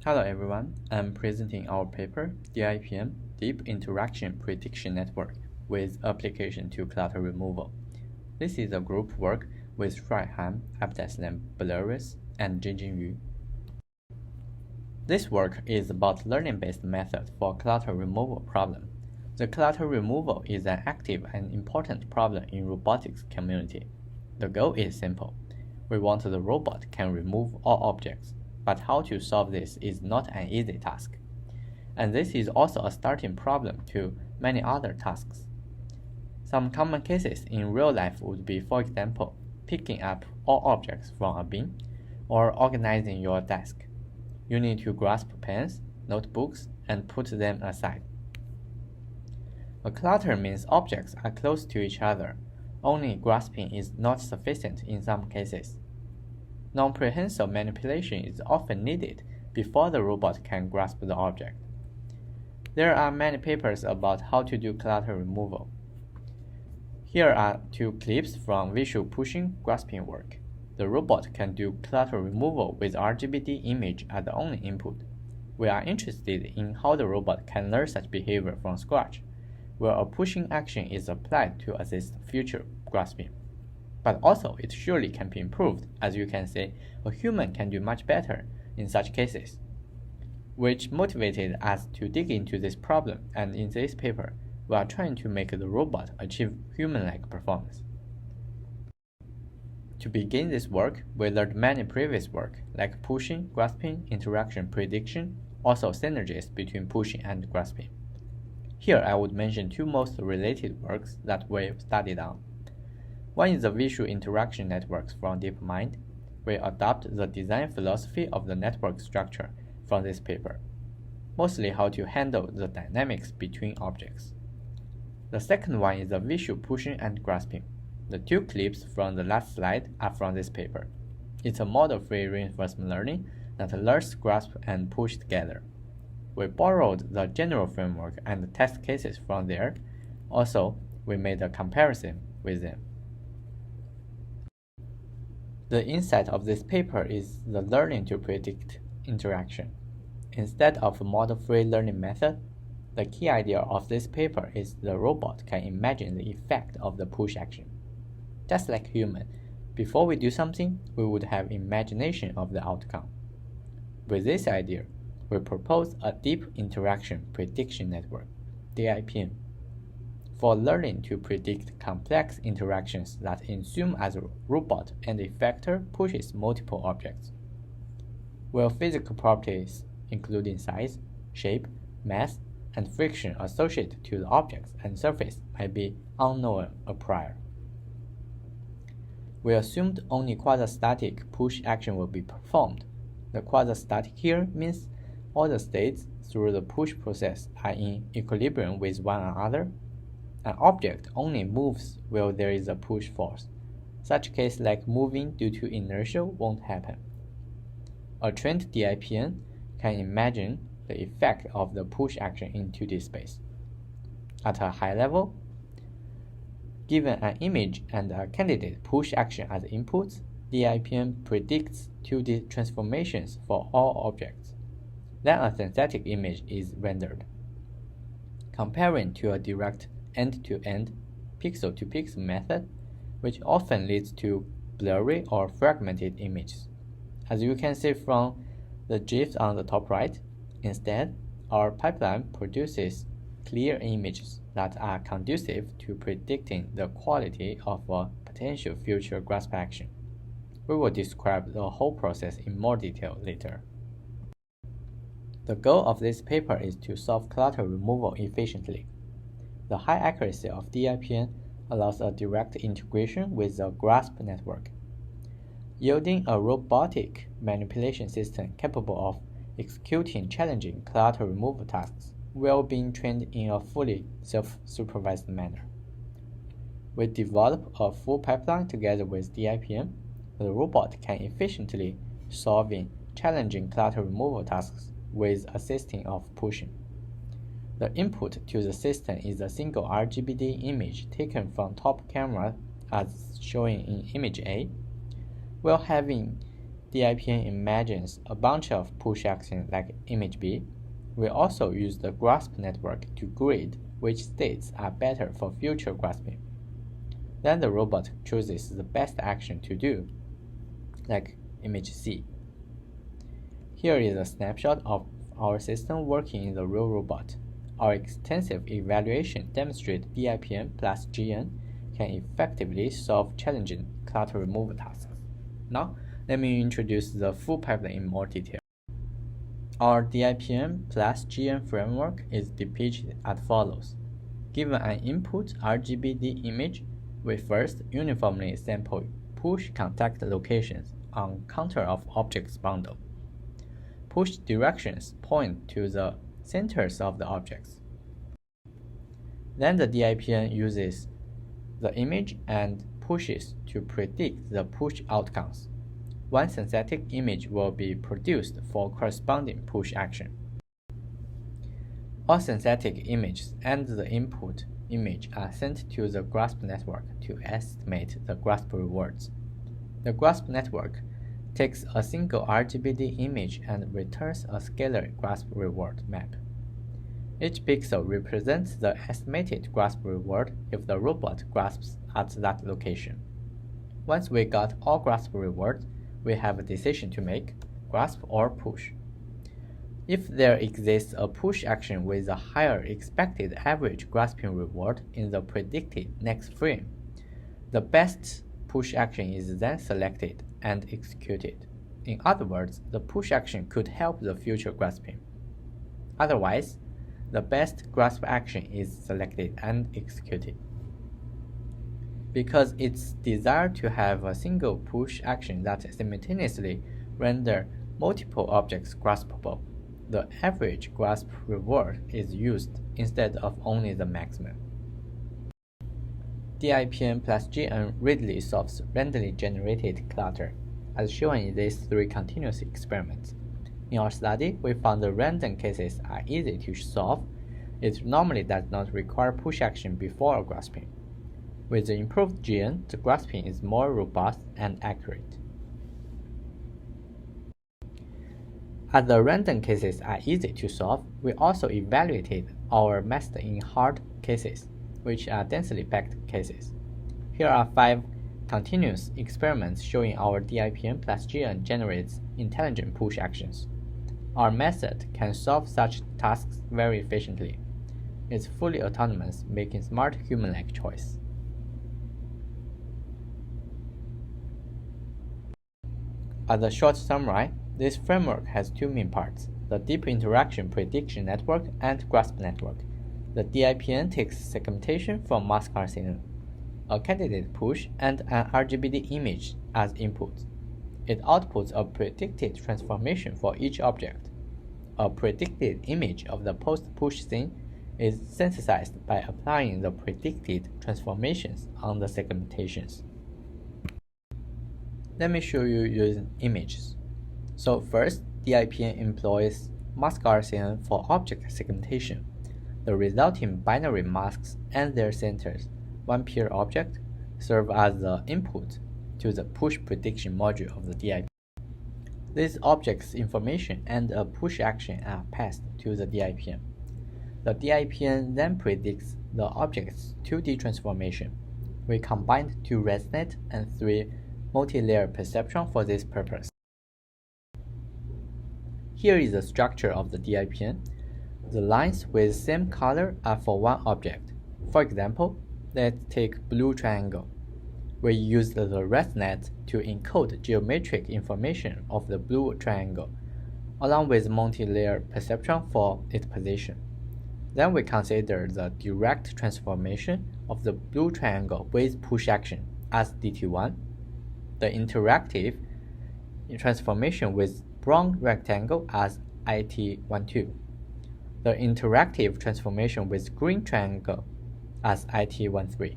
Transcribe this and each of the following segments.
Hello everyone, I'm presenting our paper, DIPN, Deep Interaction Prediction Network, with application to clutter removal. This is a group work with Shuaihan, Abdeslam Belarus, and Jinjin Yu. This work is about learning-based method for clutter removal problem. The clutter removal is an active and important problem in robotics community. The goal is simple. We want the robot can remove all objects, but how to solve this is not an easy task. And this is also a starting problem to many other tasks. Some common cases in real life would be, for example, picking up all objects from a bin or organizing your desk. You need to grasp pens, notebooks, and put them aside. A clutter means objects are close to each other. Only grasping is not sufficient in some cases. Non-prehensile manipulation is often needed before the robot can grasp the object. There are many papers about how to do clutter removal. Here are two clips from visual pushing grasping work. The robot can do clutter removal with RGBD image as the only input. We are interested in how the robot can learn such behavior from scratch, where a pushing action is applied to assist future grasping. But also, it surely can be improved. As you can see, a human can do much better in such cases, which motivated us to dig into this problem, and in this paper, we are trying to make the robot achieve human-like performance. To begin this work, we learned many previous work, like pushing, grasping, interaction prediction, also synergies between pushing and grasping. Here I would mention two most related works that we've studied on. One is the visual interaction networks from DeepMind. We adopt the design philosophy of the network structure from this paper, mostly how to handle the dynamics between objects. The second one is the visual pushing and grasping. The two clips from the last slide are from this paper. It's a model-free reinforcement learning that learns grasp and push together. We borrowed the general framework and test cases from there. Also, we made a comparison with them. The insight of this paper is the learning to predict interaction. Instead of a model-free learning method, the key idea of this paper is the robot can imagine the effect of the push action. Just like human, before we do something, we would have imagination of the outcome. With this idea, we propose a deep interaction prediction network, DIPN, for learning to predict complex interactions that assume as a robot and effector pushes multiple objects. Where physical properties, including size, shape, mass, and friction associated to the objects and surface might be unknown prior. We assumed only quasi-static push action will be performed. The quasi-static here means all the states through the push process are in equilibrium with one another. An object only moves where there is a push force. Such case like moving due to inertia won't happen. A trained DIPN can imagine the effect of the push action in 2D space. At a high level, given an image and a candidate push action as inputs, DIPN predicts 2D transformations for all objects. Then a synthetic image is rendered. Comparing to a direct end-to-end, pixel-to-pixel method, which often leads to blurry or fragmented images. As you can see from the GIFs on the top right, instead, our pipeline produces clear images that are conducive to predicting the quality of a potential future grasp action. We will describe the whole process in more detail later. The goal of this paper is to solve clutter removal efficiently. The high accuracy of DIPN allows a direct integration with the grasp network, yielding a robotic manipulation system capable of executing challenging clutter removal tasks while being trained in a fully self-supervised manner. We develop a full pipeline together with DIPN. The robot can efficiently solving challenging clutter removal tasks with assisting of pushing. The input to the system is a single RGBD image taken from top camera as shown in image A, while having DIPN imagines a bunch of push actions like image B, we also use the grasp network to grade which states are better for future grasping. Then the robot chooses the best action to do, like image C. Here is a snapshot of our system working in the real robot. Our extensive evaluation demonstrates DIPN plus GN can effectively solve challenging clutter removal tasks. Now, let me introduce the full pipeline in more detail. Our DIPN plus GN framework is depicted as follows. Given an input RGBD image, we first uniformly sample push contact locations on counter of objects bundle. Push directions point to the centers of the objects. Then the DIPN uses the image and pushes to predict the push outcomes. One synthetic image will be produced for corresponding push action. All synthetic images and the input image are sent to the grasp network to estimate the grasp rewards. The grasp network takes a single RGBD image and returns a scalar grasp reward map. Each pixel represents the estimated grasp reward if the robot grasps at that location. Once we got all grasp rewards, we have a decision to make, grasp or push. If there exists a push action with a higher expected average grasping reward in the predicted next frame, the best push action is then selected and executed. In other words, the push action could help the future grasping. Otherwise, the best grasp action is selected and executed. Because it's desired to have a single push action that simultaneously render multiple objects graspable, the average grasp reward is used instead of only the maximum. DIPN plus GN readily solves randomly generated clutter, as shown in these three continuous experiments. In our study, we found the random cases are easy to solve. It normally does not require push action before grasping. With the improved GN, the grasping is more robust and accurate. As the random cases are easy to solve, we also evaluated our method in hard cases, which are densely packed cases. Here are 5 continuous experiments showing our DIPN plus GN generates intelligent push actions. Our method can solve such tasks very efficiently. It's fully autonomous, making smart human-like choice. As a short summary, this framework has 2 main parts, the deep interaction prediction network and grasp network. The DIPN takes segmentation from mask RCN, a candidate push, and an RGBD image as inputs. It outputs a predicted transformation for each object. A predicted image of the post-push scene is synthesized by applying the predicted transformations on the segmentations. Let me show you using images. So first, DIPN employs mask RCN for object segmentation. The resulting binary masks and their centers, one peer object, serve as the input to the push prediction module of the DIPN. These objects' information and a push action are passed to the DIPN. The DIPN then predicts the object's 2D transformation. We combined 2 ResNet and 3 multi-layer perceptron for this purpose. Here is the structure of the DIPN. The lines with same color are for one object. For example, let's take blue triangle. We use the ResNet to encode geometric information of the blue triangle, along with multi-layer perceptron for its position. Then we consider the direct transformation of the blue triangle with push action as DT1, the interactive transformation with brown rectangle as IT12, the interactive transformation with green triangle as IT13.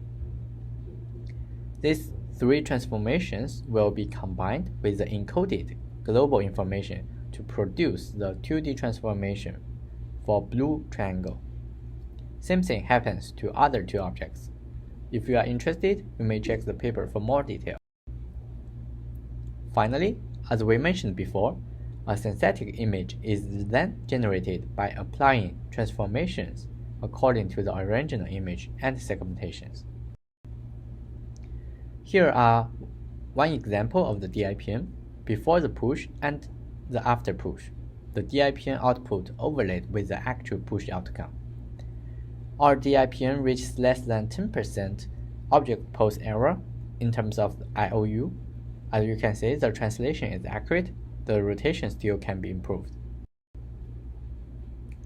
These 3 transformations will be combined with the encoded global information to produce the 2D transformation for blue triangle. Same thing happens to other 2 objects. If you are interested, you may check the paper for more detail. Finally, As we mentioned before, a synthetic image is then generated by applying transformations according to the original image and segmentations. Here are one example of the DIPN before the push and the after push. The DIPN output overlaid with the actual push outcome. Our DIPN reaches less than 10% object pose error in terms of IOU. As you can see, the translation is accurate, the rotation still can be improved.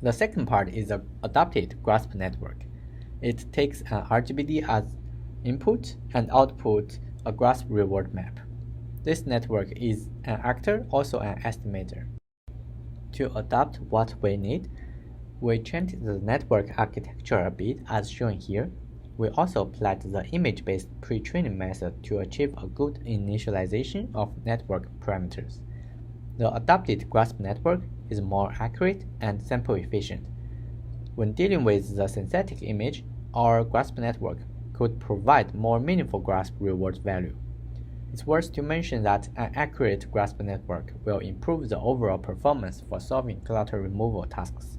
The second part is the adapted grasp network. It takes an RGBD as input and output a grasp reward map. This network is an actor, also an estimator. To adapt what we need, we changed the network architecture a bit as shown here. We also applied the image-based pre-training method to achieve a good initialization of network parameters. The adapted grasp network is more accurate and sample efficient. When dealing with the synthetic image, our grasp network could provide more meaningful grasp reward value. It's worth to mention that an accurate grasp network will improve the overall performance for solving clutter removal tasks.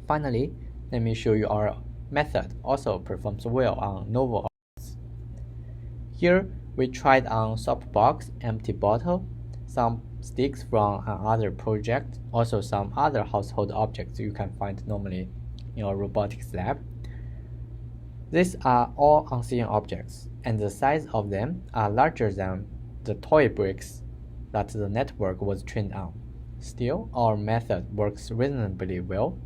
Finally, let me show you our method also performs well on novel objects. Here, we tried on soap box, empty bottle, some sticks from another project, also some other household objects you can find normally in a robotics lab. These are all unseen objects, and the size of them are larger than the toy bricks that the network was trained on. Still, our method works reasonably well.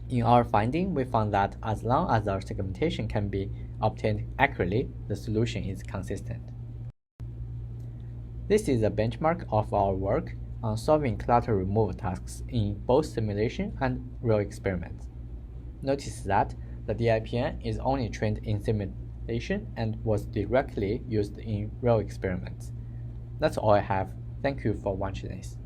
In our finding, we found that as long as our segmentation can be obtained accurately, the solution is consistent. This is a benchmark of our work on solving clutter removal tasks in both simulation and real experiments. Notice that the DIPN is only trained in simulation and was directly used in real experiments. That's all I have. Thank you for watching this.